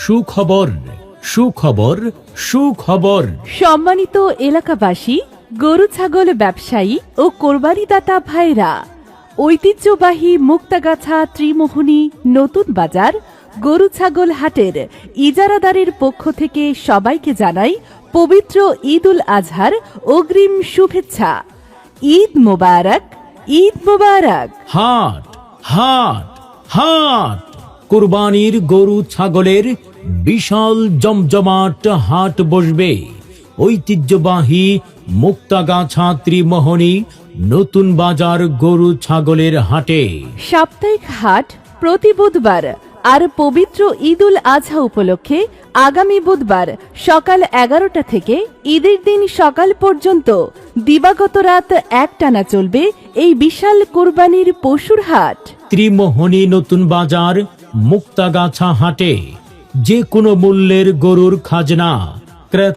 সুখবর, সুখবর, সুখবর। সম্মানিত এলাকাবাসী, গরু ছাগল ব্যবসায়ী ও কোরবানিদাতা ভাইরা, ঐতিহ্যবাহী মুক্তাগাছা ত্রিমোহনী নতুন বাজার গরু ছাগল হাটের ইজারাদারের পক্ষ থেকে সবাইকে জানাই পবিত্র ঈদ উল আজহার অগ্রিম শুভেচ্ছা। ঈদ মোবারক, ঈদ মোবারক। হাট, হাট, হাট। কুরবানির গরু ছাগলের বিশাল জমজমাট হাট বসবে ঐতিহ্যবাহী মুক্তাগাছা ত্রিমোহনী নতুন বাজার গরু ছাগলের হাটে। সাপ্তাহিক হাট প্রতি বুধবার আর পবিত্র ঈদ উল আজহা উপলক্ষে আগামী বুধবার সকাল 11টা থেকে ঈদের দিন সকাল পর্যন্ত দিবাগত রাত একটানা চলবে এই বিশাল কুরবানির পশুর হাট। ত্রিমোহনী নতুন বাজার মুক্তাগাছা হাটে যে কোনো মূল্যের গরুর খাজনা